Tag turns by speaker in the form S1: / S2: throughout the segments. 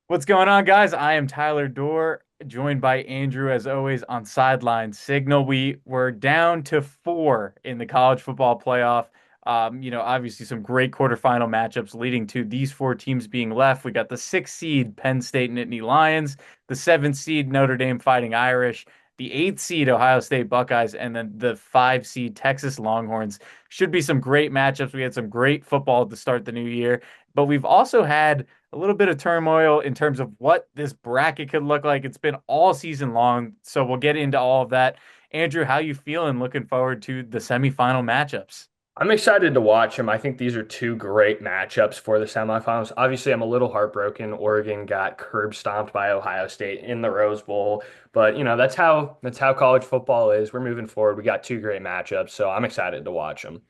S1: What's going on, guys? I am Tyler Dorr, joined by Andrew, as always, on Sideline Signal. We were down to four in the college football playoff. Obviously, some great quarterfinal matchups leading to these four teams being left. We got the six seed Penn State Nittany Lions, the seventh seed Notre Dame Fighting Irish, the eighth seed Ohio State Buckeyes, and then the five seed Texas Longhorns. Should be some great matchups. We had some great football to start the new year, but we've also had a little bit of turmoil in terms of what this bracket could look like. It's been all season long, so we'll get into all of that. Andrew, how you feeling? Looking forward to the semifinal matchups.
S2: I'm excited to watch them. I think these are two great matchups for the semifinals. Obviously, I'm a little heartbroken. Oregon got curb stomped by Ohio State in the Rose Bowl, but that's how college football is. We're moving forward. We got two great matchups, so I'm excited to watch them.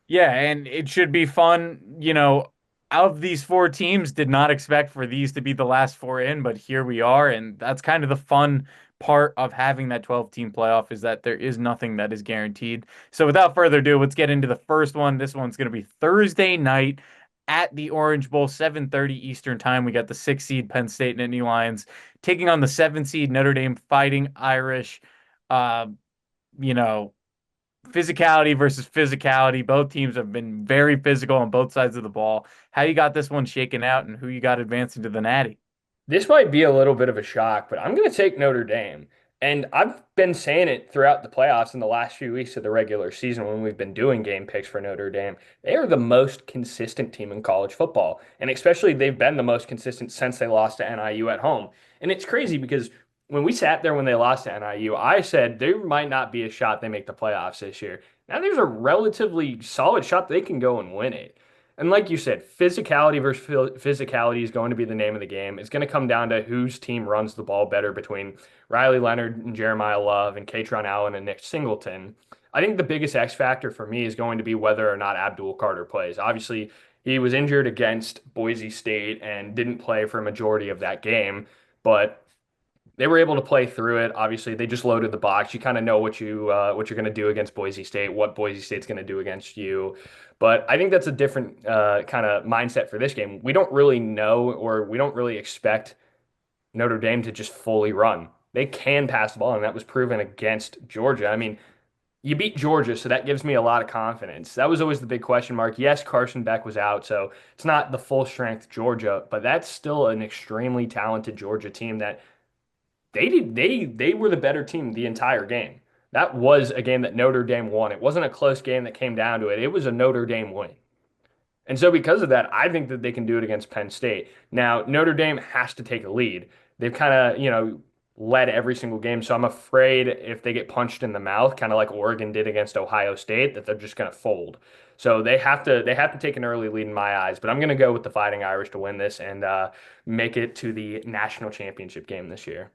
S1: Yeah, and it should be fun. Out of these four teams, did not expect for these to be the last four in, but here we are. And that's kind of the fun part of having that 12-team playoff is that there is nothing that is guaranteed. So without further ado, let's get into the first one. This one's going to be Thursday night at the Orange Bowl, 7:30 Eastern time. We got the six seed Penn State Nittany Lions taking on the seven seed Notre Dame Fighting Irish. Uh, you know, physicality versus physicality. Both teams have been very physical on both sides of the ball. How you got this one shaken out and who you got advancing to the Natty?
S2: This might be a little bit of a shock, but I'm going to take Notre Dame. And I've been saying it throughout the playoffs in the last few weeks of the regular season when we've been doing game picks for Notre Dame. They are the most consistent team in college football. And especially they've been the most consistent since they lost to NIU at home. And it's crazy because when we sat there when they lost to NIU, I said there might not be a shot they make the playoffs this year. Now there's a relatively solid shot they can go and win it. And like you said, physicality versus physicality is going to be the name of the game. It's going to come down to whose team runs the ball better between Riley Leonard and Jeremiah Love and Katron Allen and Nick Singleton. I think the biggest X factor for me is going to be whether or not Abdul Carter plays. Obviously, he was injured against Boise State and didn't play for a majority of that game, but they were able to play through it. Obviously, they just loaded the box. You kind of know what you're going to do against Boise State, what Boise State's going to do against you. But I think that's a different kind of mindset for this game. We don't really know, or we don't really expect Notre Dame to just fully run. They can pass the ball, and that was proven against Georgia. I mean, you beat Georgia, so that gives me a lot of confidence. That was always the big question mark. Yes, Carson Beck was out, so it's not the full strength Georgia, but that's still an extremely talented Georgia team that they were the better team the entire game. That was a game that Notre Dame won. It wasn't a close game that came down to it. It was a Notre Dame win. And so because of that, I think that they can do it against Penn State. Now, Notre Dame has to take a lead. They've kind of, led every single game. So I'm afraid if they get punched in the mouth, kind of like Oregon did against Ohio State, that they're just going to fold. So they have to take an early lead in my eyes. But I'm going to go with the Fighting Irish to win this and make it to the national championship game this year.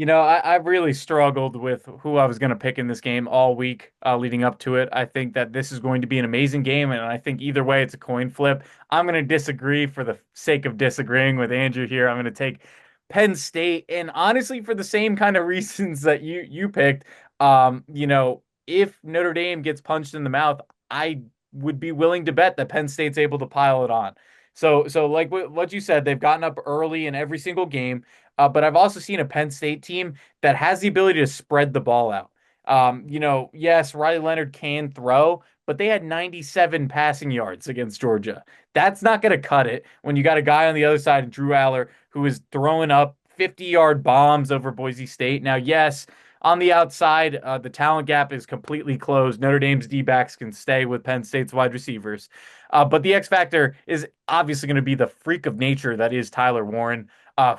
S1: I've really struggled with who I was going to pick in this game all week leading up to it. I think that this is going to be an amazing game, and I think either way, it's a coin flip. I'm going to disagree for the sake of disagreeing with Andrew here. I'm going to take Penn State, and honestly, for the same kind of reasons that you picked. If Notre Dame gets punched in the mouth, I would be willing to bet that Penn State's able to pile it on. So like what you said, they've gotten up early in every single game. But I've also seen a Penn State team that has the ability to spread the ball out. Yes, Riley Leonard can throw, but they had 97 passing yards against Georgia. That's not going to cut it when you got a guy on the other side, Drew Aller, who is throwing up 50-yard bombs over Boise State. Now, yes, on the outside, the talent gap is completely closed. Notre Dame's D-backs can stay with Penn State's wide receivers. But the X factor is obviously going to be the freak of nature that is Tyler Warren.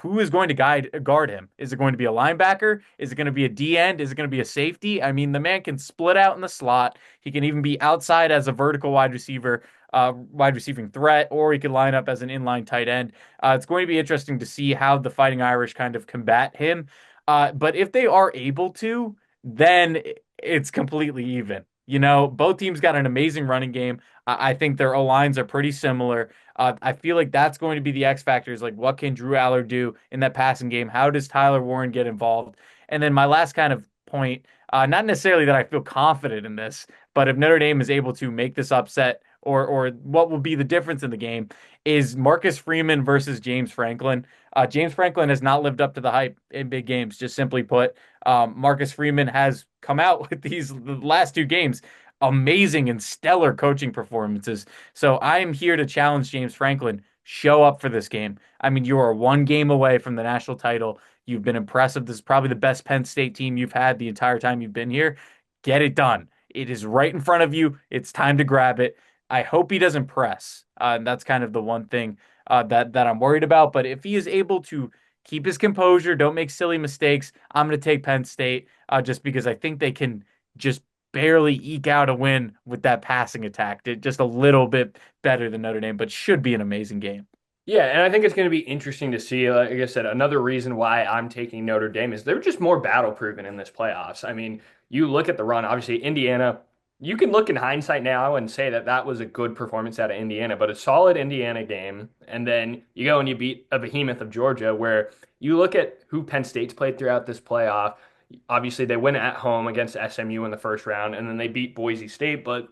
S1: Who is going to guard him? Is it going to be a linebacker? Is it going to be a D end? Is it going to be a safety? I mean, the man can split out in the slot. He can even be outside as a vertical wide receiver, wide receiving threat, or he could line up as an inline tight end. It's going to be interesting to see how the Fighting Irish kind of combat him. But if they are able to, then it's completely even. Both teams got an amazing running game. I think their O lines are pretty similar. I feel like that's going to be the X factors. Like, what can Drew Aller do in that passing game? How does Tyler Warren get involved? And then my last kind of point, not necessarily that I feel confident in this, but if Notre Dame is able to make this upset or what will be the difference in the game is Marcus Freeman versus James Franklin. James Franklin has not lived up to the hype in big games, just simply put. Marcus Freeman has come out with the last two games, amazing and stellar coaching performances. So I am here to challenge James Franklin. Show up for this game. I mean, you are one game away from the national title. You've been impressive. This is probably the best Penn State team you've had the entire time you've been here. Get it done. It is right in front of you. It's time to grab it. I hope he doesn't press. That's kind of the one thing that I'm worried about. But if he is able to keep his composure, don't make silly mistakes, I'm going to take Penn State just because I think they can just barely eke out a win with that passing attack. Just a little bit better than Notre Dame, but should be an amazing game.
S2: Yeah, and I think it's going to be interesting to see. Like I said, another reason why I'm taking Notre Dame is they're just more battle proven in this playoffs. I mean, you look at the run, obviously, Indiana, you can look in hindsight now and say that that was a good performance out of Indiana, but a solid Indiana game. And then you go and you beat a behemoth of Georgia, where you look at who Penn State's played throughout this playoff. Obviously, they win at home against SMU in the first round, and then they beat Boise State, but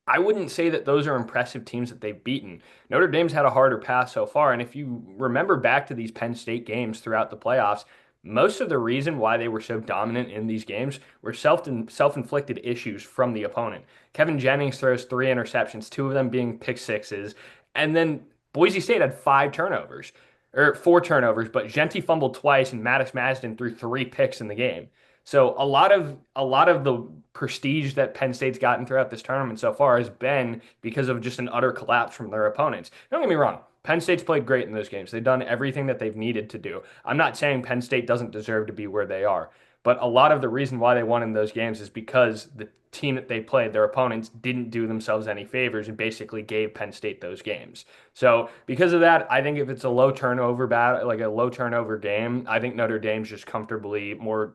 S2: I wouldn't say that those are impressive teams that they've beaten. Notre Dame's had a harder path so far. And if you remember back to these Penn State games throughout the playoffs, most of the reason why they were so dominant in these games were self-inflicted issues from the opponent. Kevin Jennings throws three interceptions, two of them being pick sixes. And then Boise State had five turnovers, or four turnovers, but Genti fumbled twice and Mattis Masden threw three picks in the game. So a lot of the prestige that Penn State's gotten throughout this tournament so far has been because of just an utter collapse from their opponents. Don't get me wrong. Penn State's played great in those games. They've done everything that they've needed to do. I'm not saying Penn State doesn't deserve to be where they are, but a lot of the reason why they won in those games is because the team that they played, their opponents, didn't do themselves any favors and basically gave Penn State those games. So because of that, I think if it's a low turnover like a low turnover game, I think Notre Dame's just comfortably more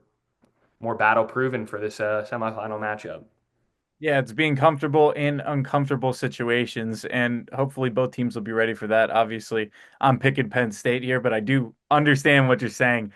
S2: battle proven for this semifinal matchup.
S1: Yeah, it's being comfortable in uncomfortable situations, and hopefully both teams will be ready for that. Obviously, I'm picking Penn State here, but I do understand what you're saying.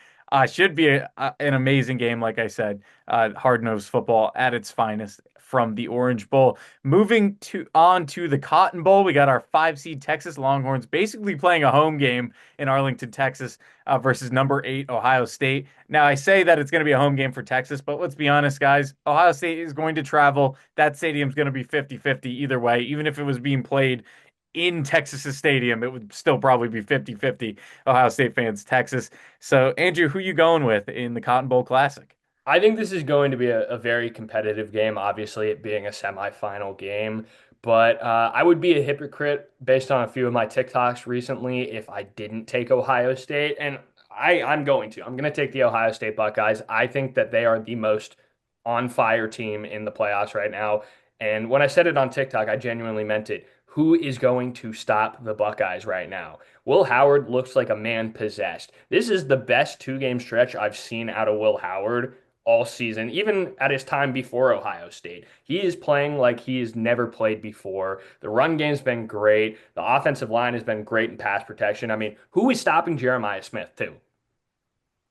S1: Should be an amazing game, like I said. Hard-nosed football at its finest from the Orange Bowl. Moving to on to the Cotton Bowl, we got our five seed Texas Longhorns basically playing a home game in Arlington, Texas, versus number eight Ohio State. Now, I say that it's going to be a home game for Texas, but let's be honest, guys. Ohio State is going to travel. That stadium's going to be 50-50 either way. Even if it was being played in Texas's stadium, it would still probably be 50-50 Ohio State fans, Texas. So, Andrew, who you going with in the Cotton Bowl Classic?
S2: I think this is going to be a very competitive game, obviously, it being a semifinal game. But I would be a hypocrite based on a few of my TikToks recently if I didn't take Ohio State. And I'm going to. I'm going to take the Ohio State Buckeyes. I think that they are the most on fire team in the playoffs right now. And when I said it on TikTok, I genuinely meant it. Who is going to stop the Buckeyes right now? Will Howard looks like a man possessed. This is the best two-game stretch I've seen out of Will Howard all season, even at his time before Ohio State. He is playing like he has never played before. The run game's been great. The offensive line has been great in pass protection. I mean, who is stopping Jeremiah Smith, too?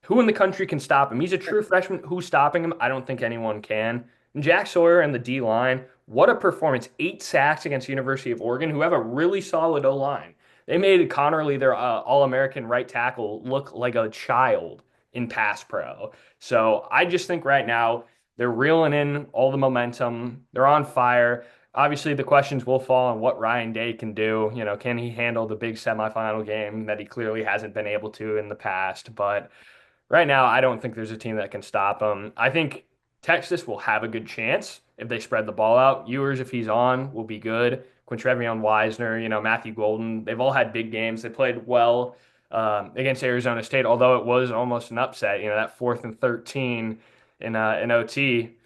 S2: Who in the country can stop him? He's a true freshman. Who's stopping him? I don't think anyone can. And Jack Sawyer and the D line, what a performance. 8 sacks against University of Oregon, who have a really solid O line. They made Connerly, their All American right tackle, look like a child in pass pro. So I just think right now they're reeling in all the momentum. They're on fire. Obviously, the questions will fall on what Ryan Day can do. You know, can he handle the big semifinal game that he clearly hasn't been able to in the past? But right now, I don't think there's a team that can stop them. I think Texas will have a good chance if they spread the ball out. Ewers, if he's on, will be good. Quintrevion Wisner, Matthew Golden, they've all had big games. They played well against Arizona State, although it was almost an upset. That 4th and 13 in OT.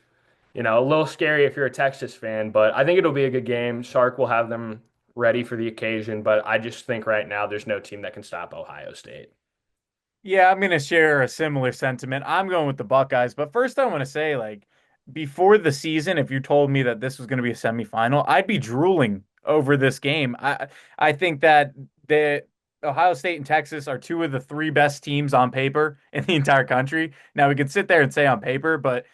S2: A little scary if you're a Texas fan, but I think it'll be a good game. Sark will have them ready for the occasion, but I just think right now there's no team that can stop Ohio State.
S1: Yeah, I'm going to share a similar sentiment. I'm going with the Buckeyes, but first I want to say, like, before the season, if you told me that this was going to be a semifinal, I'd be drooling over this game. I think that the Ohio State and Texas are two of the three best teams on paper in the entire country. Now we could sit there and say on paper, but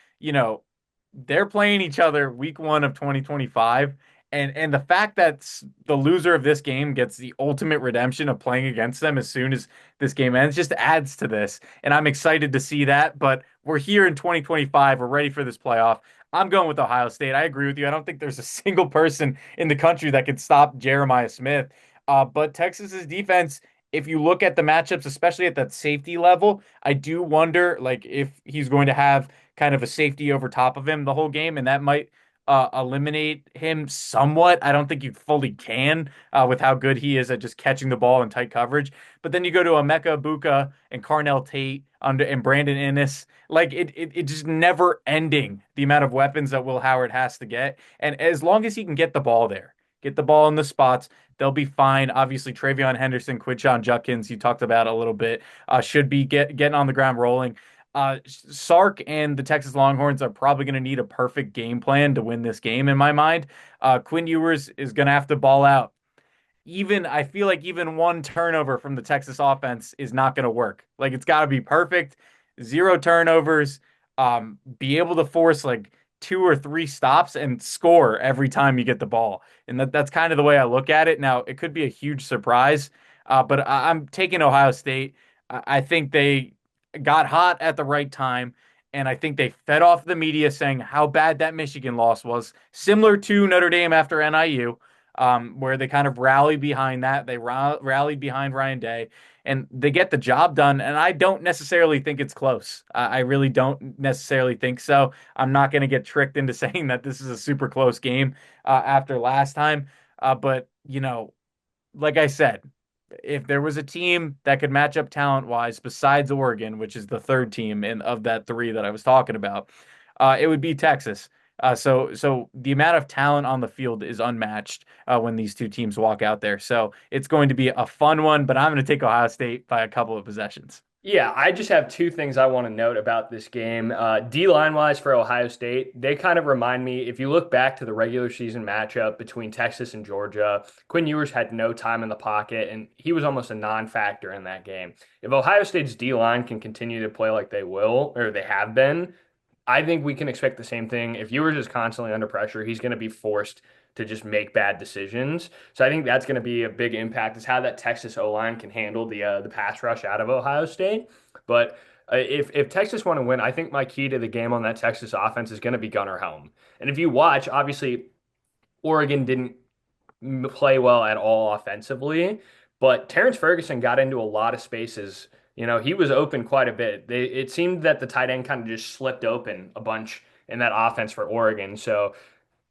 S1: they're playing each other week one of 2025, And the fact that the loser of this game gets the ultimate redemption of playing against them as soon as this game ends just adds to this. And I'm excited to see that. But we're here in 2025. We're ready for this playoff. I'm going with Ohio State. I agree with you. I don't think there's a single person in the country that could stop Jeremiah Smith. But Texas's defense, if you look at the matchups, especially at that safety level, I do wonder like if he's going to have kind of a safety over top of him the whole game, and that might eliminate him somewhat. I don't think you fully can with how good he is at just catching the ball in tight coverage. But then you go to Emeka Buka and Carnell Tate under and Brandon Inniss. Like it just never ending the amount of weapons that Will Howard has to get. And as long as he can get the ball there, get the ball in the spots, they'll be fine. Obviously, Travion Henderson, Quinshon Judkins, you talked about a little bit, should be getting on the ground rolling. Sark and the Texas Longhorns are probably going to need a perfect game plan to win this game, in my mind. Quinn Ewers is going to have to ball out. Even I feel like even one turnover from the Texas offense is not going to work. Like it's got to be perfect, zero turnovers, be able to force like two or three stops and score every time you get the ball. And that's kind of the way I look at it. Now, it could be a huge surprise, but I'm taking Ohio State. I think they got hot at the right time. And I think they fed off the media saying how bad that Michigan loss was, similar to Notre Dame after NIU, where they kind of rallied behind that. They rallied behind Ryan Day, and they get the job done. And I don't necessarily think it's close. I really don't necessarily think so. I'm not going to get tricked into saying that this is a super close game after last time. But, like I said, if there was a team that could match up talent wise besides Oregon, which is the third team in of that three that I was talking about, it would be Texas. So the amount of talent on the field is unmatched when these two teams walk out there. So it's going to be a fun one, but I'm going to take Ohio State by a couple of possessions.
S2: Yeah, I just have two things I want to note about this game. D line wise for Ohio State, they kind of remind me, if you look back to the regular season matchup between Texas and Georgia, Quinn Ewers had no time in the pocket and he was almost a non-factor in that game. If Ohio State's D line can continue to play like they will, or they have been, I think we can expect the same thing. If Ewers is constantly under pressure, he's going to be forced to just make bad decisions. So I think that's going to be a big impact is how that Texas O-line can handle the pass rush out of Ohio State. But if Texas want to win, I think my key to the game on that Texas offense is going to be Gunnar Helm. And if you watch, obviously Oregon didn't play well at all offensively, but Terrence Ferguson got into a lot of spaces. He was open quite a bit. It seemed that the tight end kind of just slipped open a bunch in that offense for Oregon. So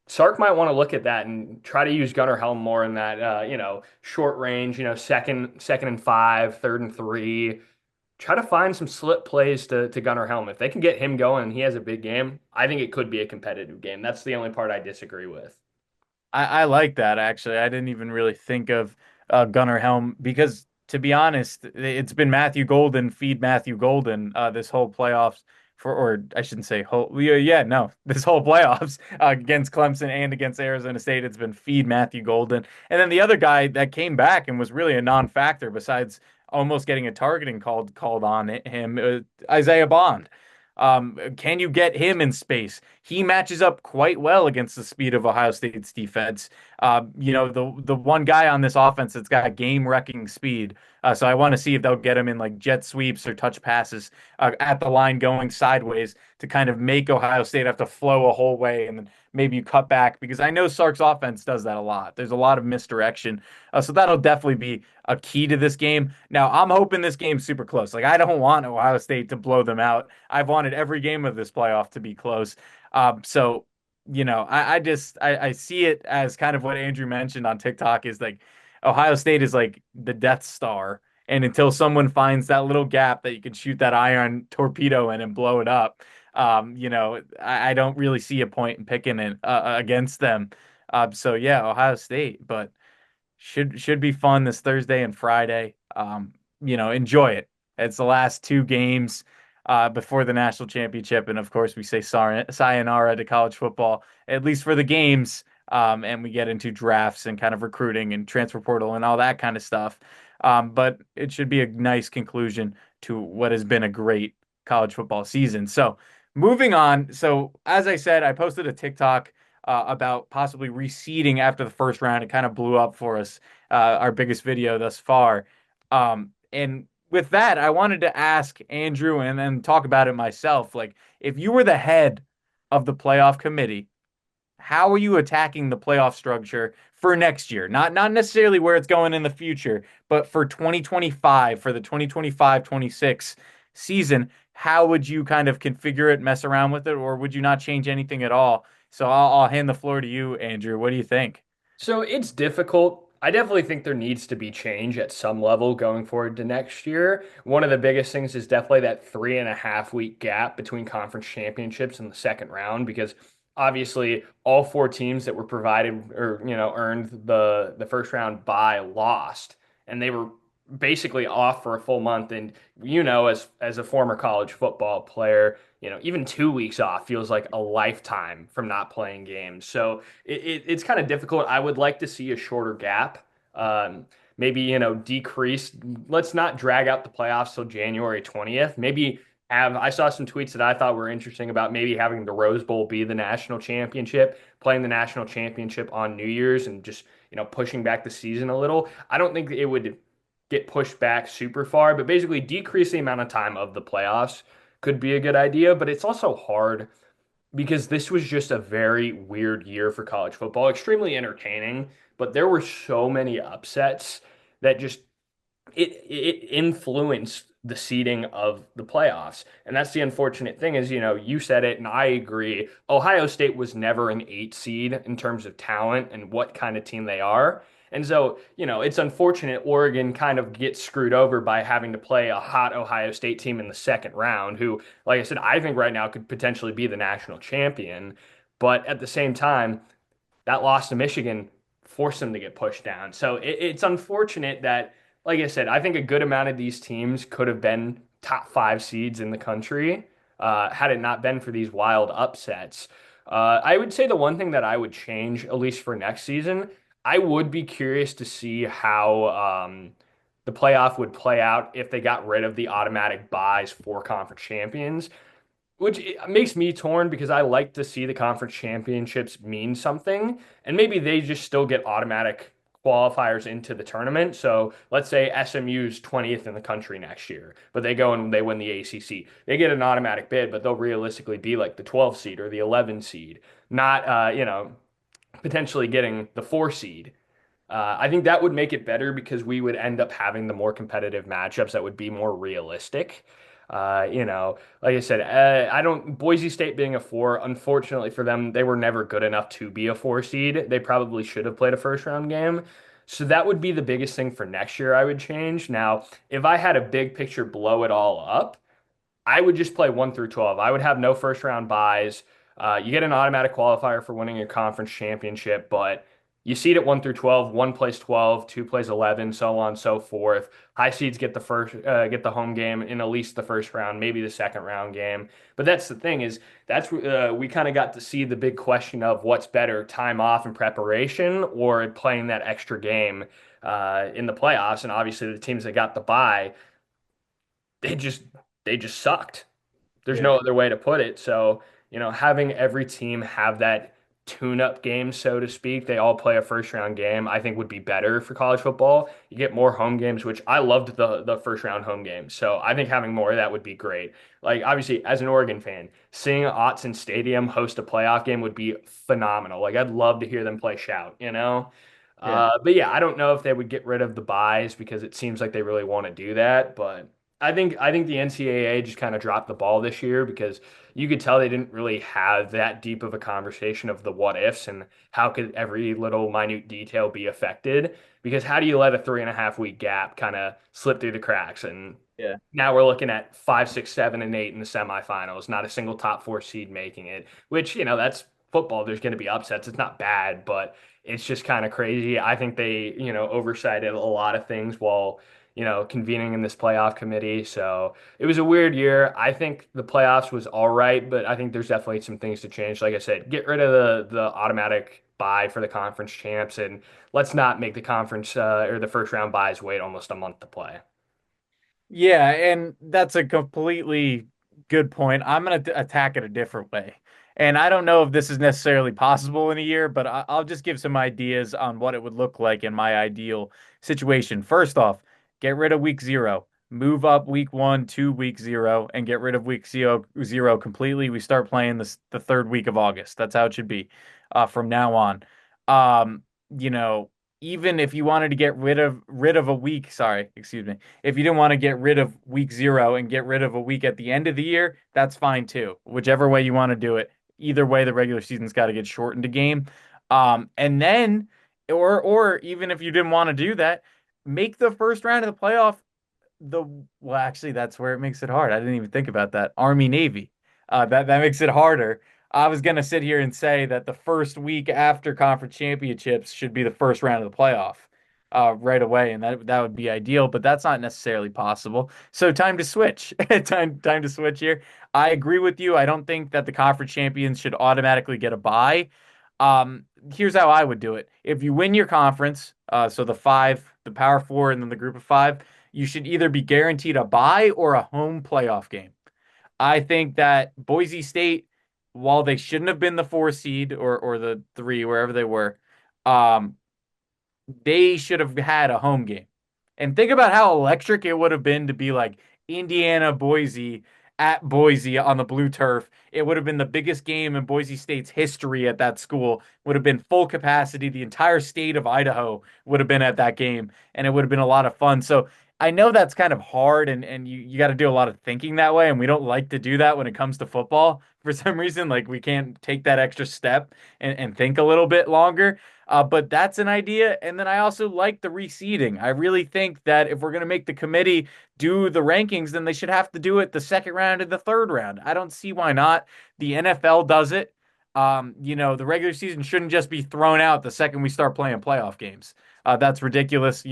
S2: Sark might want to look at that and try to use Gunnar Helm more in that, short range, second and five, third and three. Try to find some slip plays to Gunnar Helm. If they can get him going and he has a big game, I think it could be a competitive game. That's the only part I disagree with.
S1: I like that actually. I didn't even really think of Gunnar Helm because, to be honest, it's been Matthew Golden feed Matthew Golden this whole playoffs or I shouldn't say whole. Yeah, no, this whole playoffs against Clemson and against Arizona State. It's been feed Matthew Golden, and then the other guy that came back and was really a non-factor besides almost getting a targeting called on him, Isaiah Bond. Can you get him in space? He matches up quite well against the speed of Ohio State's defense. The one guy on this offense that's got game-wrecking speed. So I want to see if they'll get him in like jet sweeps or touch passes at the line going sideways to kind of make Ohio State have to flow a whole way and then maybe you cut back because I know Sark's offense does that a lot. There's a lot of misdirection. So that'll definitely be a key to this game. Now, I'm hoping this game's super close. Like, I don't want Ohio State to blow them out. I've wanted every game of this playoff to be close. So, I see it as kind of what Andrew mentioned on TikTok is like Ohio State is like the Death Star. And until someone finds that little gap that you can shoot that ion torpedo in and blow it up, I don't really see a point in picking it against them. So yeah, Ohio State, but should be fun this Thursday and Friday. Enjoy it. It's the last two games before the national championship, and of course we say sayonara to college football, at least for the games. And we get into drafts and kind of recruiting and transfer portal and all that kind of stuff. But it should be a nice conclusion to what has been a great college football season. So moving on. So as I said, I posted a TikTok about possibly reseeding after the first round. It kind of blew up for us, our biggest video thus far. And with that, I wanted to ask Andrew and then talk about it myself. Like, if you were the head of the playoff committee, how are you attacking the playoff structure for next year? Not necessarily where it's going in the future, but for 2025, for the 2025-26 season, how would you kind of configure it, mess around with it, or would you not change anything at all? So I'll hand the floor to you, Andrew. What do you think?
S2: So it's difficult. I definitely think there needs to be change at some level going forward to next year. One of the biggest things is definitely that 3.5 week gap between conference championships and the second round, because obviously all four teams that were provided or earned the first round bye lost, and they were basically off for a full month. And as a former college football player, even 2 weeks off feels like a lifetime from not playing games. So it's kind of difficult. I would like to see a shorter gap. Maybe, decrease. Let's not drag out the playoffs till January 20th. Maybe I saw some tweets that I thought were interesting about maybe having the Rose Bowl be the national championship, playing the national championship on New Year's and just, pushing back the season a little. I don't think it would get pushed back super far, but basically decrease the amount of time of the playoffs could be a good idea. But it's also hard because this was just a very weird year for college football, extremely entertaining, but there were so many upsets that just it influenced the seeding of the playoffs. And that's the unfortunate thing is, you said it and I agree. Ohio State was never an 8 seed in terms of talent and what kind of team they are. And so, it's unfortunate Oregon kind of gets screwed over by having to play a hot Ohio State team in the second round, who, like I said, I think right now could potentially be the national champion. But at the same time, that loss to Michigan forced them to get pushed down. So it's unfortunate that, like I said, I think a good amount of these teams could have been top 5 seeds in the country had it not been for these wild upsets. I would say the one thing that I would change, at least for next season, I would be curious to see how the playoff would play out if they got rid of the automatic buys for conference champions, which makes me torn because I like to see the conference championships mean something, and maybe they just still get automatic qualifiers into the tournament. So let's say SMU's 20th in the country next year, but they go and they win the ACC. They get an automatic bid, but they'll realistically be like the 12 seed or the 11 seed, not potentially getting the 4 seed. I think that would make it better because we would end up having the more competitive matchups that would be more realistic. Like I said, I don't, Boise State being a 4, unfortunately for them, they were never good enough to be a 4 seed. They probably should have played a first round game. So that would be the biggest thing for next year I would change. Now, if I had a big picture blow it all up, I would just play 1 through 12. I would have no first round buys. You get an automatic qualifier for winning a conference championship, but you seed it 1 through 12. One plays 12, two plays 11, so on and so forth. High seeds get the home game in at least the first round, maybe the second round game. But that's the thing is that's we kind of got to see the big question of what's better, time off and preparation, or playing that extra game in the playoffs. And obviously, the teams that got the bye they just they just sucked. There's
S1: Yeah.
S2: no other way to put it. So, having every team have that tune-up game, so to speak, they all play a first round game, I think would be better for college football. You get more home games, which I loved the first round home games. So I think having more of that would be great. Like obviously, as an Oregon fan, seeing Autzen Stadium host a playoff game would be phenomenal. Like I'd love to hear them play shout.
S1: Yeah.
S2: But yeah, I don't know if they would get rid of the buys because it seems like they really want to do that. But I think the NCAA just kind of dropped the ball this year because you could tell they didn't really have that deep of a conversation of the what ifs and how could every little minute detail be affected. Because how do you let a 3.5 week gap kind of slip through the cracks? And
S1: Yeah.
S2: now we're looking at 5, 6, 7, and 8 in the semifinals, not a single top 4 seed making it, which, that's football. There's going to be upsets. It's not bad, but it's just kind of crazy. I think they, oversighted a lot of things while, convening in this playoff committee. So it was a weird year. I think the playoffs was all right, but I think there's definitely some things to change. Like I said, get rid of the automatic bye for the conference champs, and let's not make the conference or the first round buys wait almost a month to play.
S1: Yeah, and that's a completely good point. I'm going to attack it a different way. And I don't know if this is necessarily possible in a year, but I'll just give some ideas on what it would look like in my ideal situation. First off, get rid of week zero, move up week one to week zero, and get rid of week zero completely. We start playing this the third week of August. That's how it should be from now on. Um, you know, even if you wanted to get rid of a week, sorry, excuse me, if you didn't want to get rid of week zero and get rid of a week at the end of the year, that's fine too. Whichever way you want to do it, either way, the regular season's got to get shortened a game. And then, or even if you didn't want to do that, make the first round of the playoff the well, actually, that's where it makes it hard. I didn't even think about that. Army Navy. That makes it harder. I was gonna sit here and say that the first week after conference championships should be the first round of the playoff, right away, and that would be ideal. But that's not necessarily possible. So time to switch. Time to switch here. I agree with you. I don't think that the conference champions should automatically get a bye. Here's how I would do it. If you win your conference, so the five, the Power Four, and then the Group of Five, you should either be guaranteed a bye or a home playoff game. I think that Boise State, while they shouldn't have been the four seed or the three, wherever they were, um, they should have had a home game. And think about how electric it would have been to be like Indiana, Boise at Boise on the blue turf. It would have been the biggest game in Boise State's history at that school. Would have been full capacity. The entire state of Idaho would have been at that game, and it would have been a lot of fun. So I know that's kind of hard, and you got to do a lot of thinking that way, and we don't like to do that when it comes to football. For some reason, like we can't take that extra step and think a little bit longer. But that's an idea. And then I also like the reseeding. I really think that if we're going to make the committee do the rankings, then they should have to do it the second round and the third round. I don't see why not. The NFL does it. The regular season shouldn't just be thrown out the second we start playing playoff games. That's ridiculous.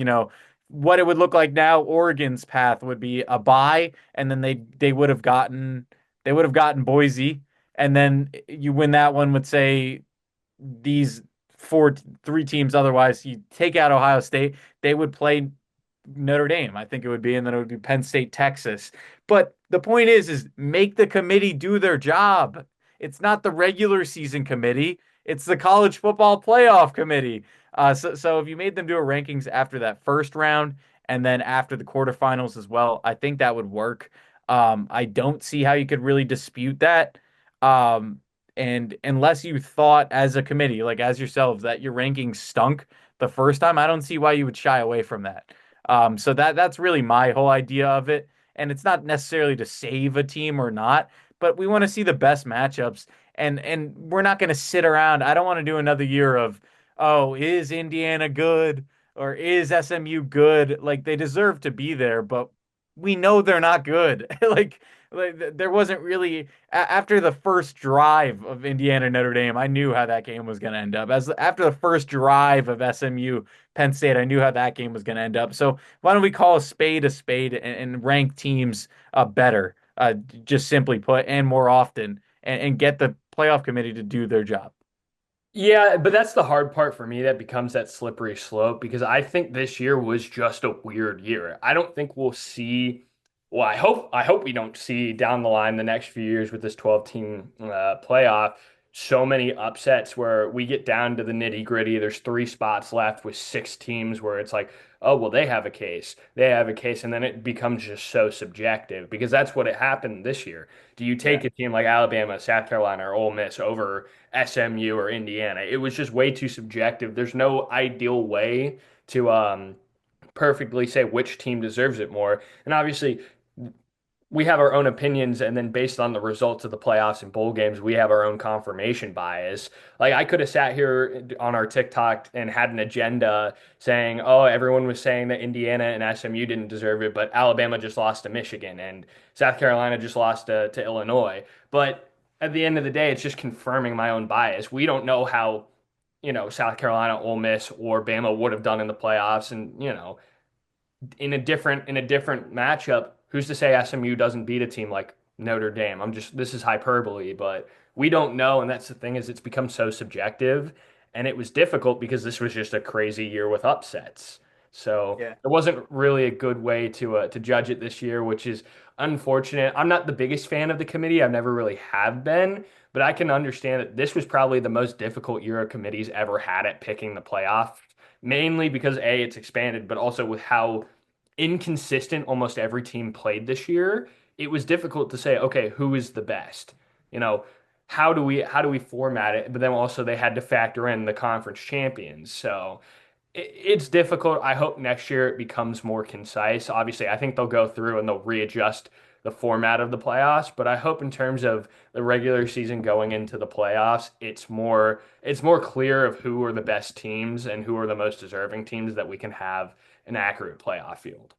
S1: What it would look like now, Oregon's path would be a bye, and then they would have gotten Boise, and then you win that one with say these three teams otherwise. You take out Ohio State, they would play Notre Dame, I think it would be, and then it would be Penn State, Texas. But the point is make the committee do their job. It's not the regular season committee, it's the college football playoff committee. So if you made them do a rankings after that first round and then after the quarterfinals as well, I think that would work. I don't see how you could really dispute that. Um, and unless you thought as a committee, like as yourselves, that your rankings stunk the first time, I don't see why you would shy away from that. So that's really my whole idea of it. And it's not necessarily to save a team or not, but we want to see the best matchups. And we're not going to sit around. I don't want to do another year of, oh, is Indiana good or is SMU good? Like they deserve to be there, but we know they're not good. Like there wasn't really after the first drive of Indiana Notre Dame, I knew how that game was going to end up. As after the first drive of SMU Penn State, I knew how that game was going to end up. So why don't we call a spade and rank teams better, just simply put, and more often, and get the playoff committee to do their job.
S2: Yeah, but that's the hard part for me that becomes that slippery slope because I think this year was just a weird year. I don't think we'll see, well, I hope we don't see down the line the next few years with this 12 team playoff so many upsets where we get down to the nitty gritty. There's three spots left with six teams where it's like, oh, well, they have a case. They have a case. And then it becomes just so subjective because that's what it happened this year. Do you
S1: Yeah.
S2: take a team like Alabama, South Carolina, or Ole Miss over SMU or Indiana? It was just way too subjective. There's no ideal way to perfectly say which team deserves it more. And obviously, we have our own opinions, and then based on the results of the playoffs and bowl games, we have our own confirmation bias. Like I could have sat here on our TikTok and had an agenda saying, "Oh, everyone was saying that Indiana and SMU didn't deserve it, but Alabama just lost to Michigan and South Carolina just lost to Illinois." But at the end of the day, it's just confirming my own bias. We don't know how, South Carolina, Ole Miss, or Bama would have done in the playoffs, and in a different matchup, who's to say SMU doesn't beat a team like Notre Dame? This is hyperbole, but we don't know, and that's the thing is it's become so subjective, and it was difficult because this was just a crazy year with upsets. So
S1: Yeah.
S2: there wasn't really a good way to judge it this year, which is unfortunate. I'm not the biggest fan of the committee. I've never really have been, but I can understand that this was probably the most difficult year a committee's ever had at picking the playoff, mainly because A, it's expanded, but also with how inconsistent almost every team played this year, it was difficult to say, okay, who is the best? You know, how do we format it? But then also they had to factor in the conference champions. So it's difficult. I hope next year it becomes more concise. Obviously, I think they'll go through and they'll readjust the format of the playoffs, but I hope in terms of the regular season going into the playoffs, it's more clear of who are the best teams and who are the most deserving teams that we can have an accurate playoff field.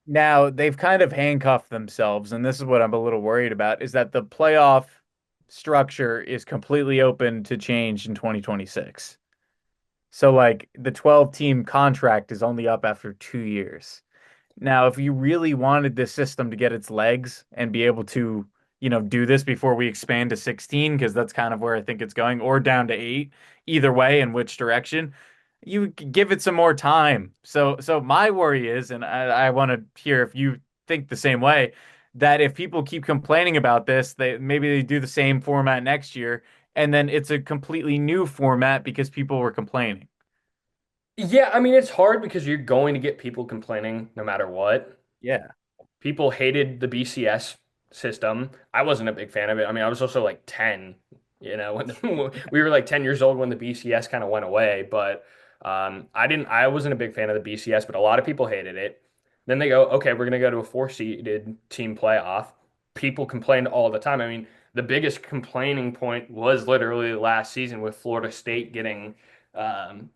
S1: Now they've kind of handcuffed themselves, and this is what I'm a little worried about, is that the playoff structure is completely open to change in 2026. So like the 12 team contract is only up after 2 years. Now, if you really wanted this system to get its legs and be able to, do this before we expand to 16, because that's kind of where I think it's going, or down to 8, either way in which direction, you give it some more time. So my worry is, and I want to hear if you think the same way, that if people keep complaining about this, they do the same format next year, and then it's a completely new format because people were complaining.
S2: Yeah, I mean, it's hard because you're going to get people complaining no matter what.
S1: Yeah.
S2: People hated the BCS system. I wasn't a big fan of it. I mean, I was also like 10, when we were like 10 years old when the BCS kind of went away, but I wasn't a big fan of the BCS, but a lot of people hated it. Then they go, okay, we're going to go to a four-seeded team playoff. People complained all the time. I mean, the biggest complaining point was literally last season with Florida State getting um,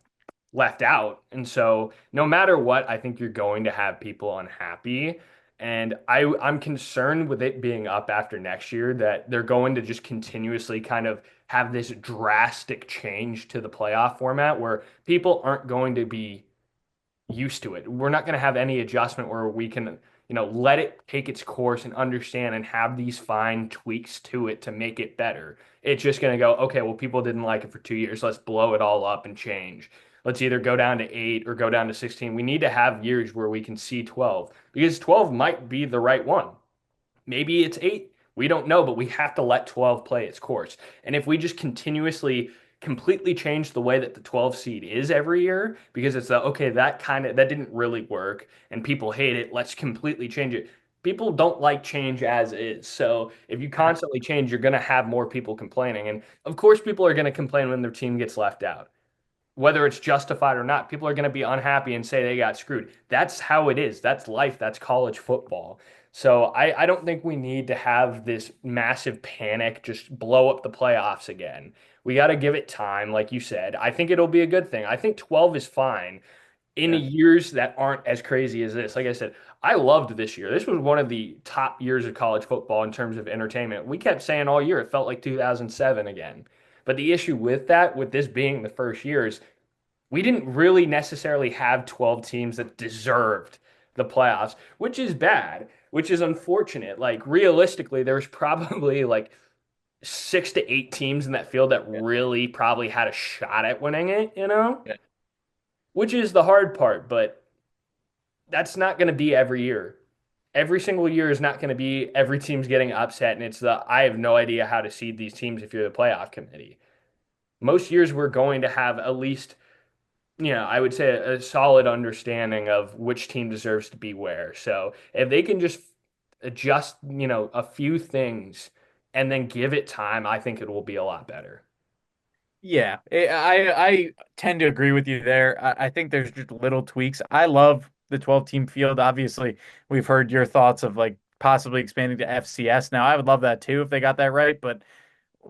S2: left out. And so no matter what, I think you're going to have people unhappy. And I'm concerned with it being up after next year that they're going to just continuously kind of have this drastic change to the playoff format where people aren't going to be used to it. We're not going to have any adjustment where we can, let it take its course and understand and have these fine tweaks to it to make it better. It's just going to go, okay, well, people didn't like it for 2 years. Let's blow it all up and change. Let's either go down to 8 or go down to 16. We need to have years where we can see 12 because 12 might be the right one. Maybe it's 8. We don't know, but we have to let 12 play its course. And if we just continuously completely change the way that the 12 seed is every year, because it's okay, that didn't really work and people hate it, let's completely change it. People don't like change as is. So if you constantly change, you're going to have more people complaining. And of course, people are going to complain when their team gets left out whether it's justified or not, people are going to be unhappy and say they got screwed. That's how it is. That's life. That's college football. So I don't think we need to have this massive panic, just blow up the playoffs again. We got to give it time, like you said. I think it'll be a good thing. I think 12 is fine in
S1: Yeah.
S2: years that aren't as crazy as this. Like I said, I loved this year. This was one of the top years of college football in terms of entertainment. We kept saying all year it felt like 2007 again. But the issue with that, with this being the first year, is we didn't really necessarily have 12 teams that deserved the playoffs, which is bad, which is unfortunate. Like realistically, there's probably like 6 to 8 teams in that field that
S1: Yeah.
S2: really probably had a shot at winning it,
S1: Yeah.
S2: which is the hard part, but that's not going to be every year. Every single year is not going to be every team's getting upset, and it's I have no idea how to seed these teams if you're the playoff committee. Most years we're going to have at least I would say a solid understanding of which team deserves to be where. So if they can just adjust, a few things and then give it time, I think it will be a lot better.
S1: Yeah, I tend to agree with you there. I think there's just little tweaks. I love the 12 team field. Obviously, we've heard your thoughts of like possibly expanding to FCS. Now, I would love that too if they got that right, but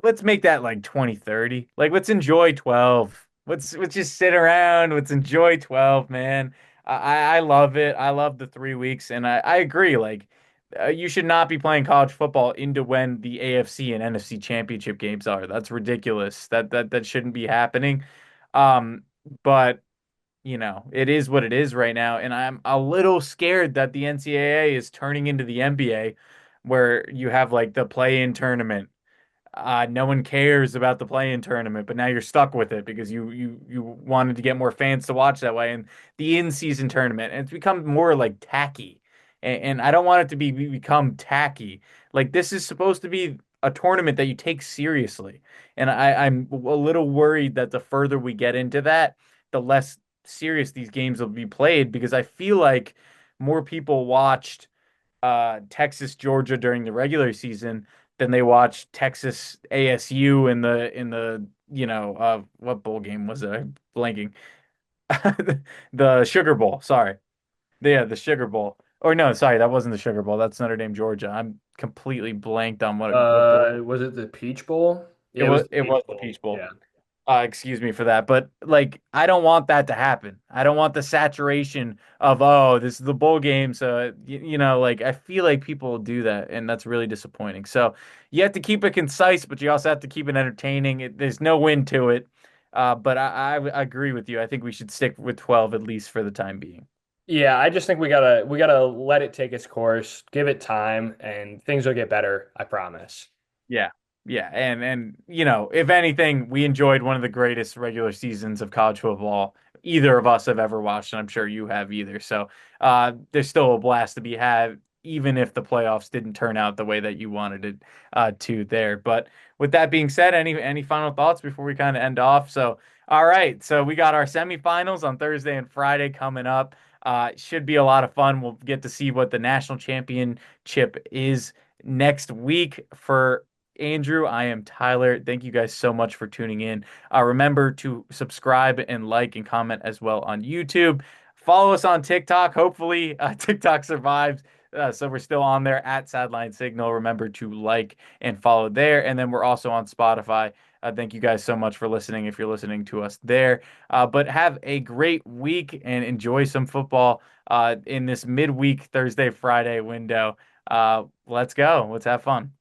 S1: let's make that like 2030. Like let's enjoy 12. Let's just sit around. Let's enjoy 12, man. I love it. I love the 3 weeks, and I agree. Like you should not be playing college football into when the AFC and NFC championship games are. That's ridiculous. That shouldn't be happening. Um, but it is what it is right now, and I'm a little scared that the NCAA is turning into the NBA, where you have like the play-in tournament no one cares about the play-in tournament, but now you're stuck with it because you wanted to get more fans to watch that way, and the in-season tournament, and it's become more like tacky, and I don't want it to become tacky. Like this is supposed to be a tournament that you take seriously, and I'm a little worried that the further we get into that, the less serious these games will be played because I feel like more people watched Texas Georgia during the regular season than they watched Texas ASU in the what bowl game was it? I'm blanking. The Sugar Bowl, sorry. Yeah, the Sugar Bowl. Or no, sorry, that wasn't the Sugar Bowl. That's Notre Dame Georgia. I'm completely blanked on what bowl.
S2: Was it the Peach Bowl?
S1: It
S2: Yeah, it was
S1: was
S2: the
S1: it
S2: Peach
S1: was the
S2: Bowl.
S1: Peach Bowl.
S2: Yeah.
S1: Excuse me for that, but like I don't want that to happen. I don't want the saturation of oh, this is the bowl game, so like I feel like people do that, and that's really disappointing. So you have to keep it concise, but you also have to keep it entertaining. There's no win to it, but I agree with you. I think we should stick with 12 at least for the time being.
S2: Yeah, I just think we gotta let it take its course, give it time, and things will get better, I promise.
S1: Yeah. Yeah. And if anything, we enjoyed one of the greatest regular seasons of college football either of us have ever watched, and I'm sure you have either. So there's still a blast to be had, even if the playoffs didn't turn out the way that you wanted it to there. But with that being said, any final thoughts before we kind of end off? So all right, so we got our semifinals on Thursday and Friday coming up. Should be a lot of fun. We'll get to see what the national championship is next week. For Andrew, I am Tyler. Thank you guys so much for tuning in. Remember to subscribe and like and comment as well on YouTube. Follow us on TikTok. Hopefully, TikTok survives. So we're still on there at Sideline Signal. Remember to like and follow there. And then we're also on Spotify. Thank you guys so much for listening if you're listening to us there. But have a great week and enjoy some football in this midweek Thursday, Friday window. Let's go. Let's have fun.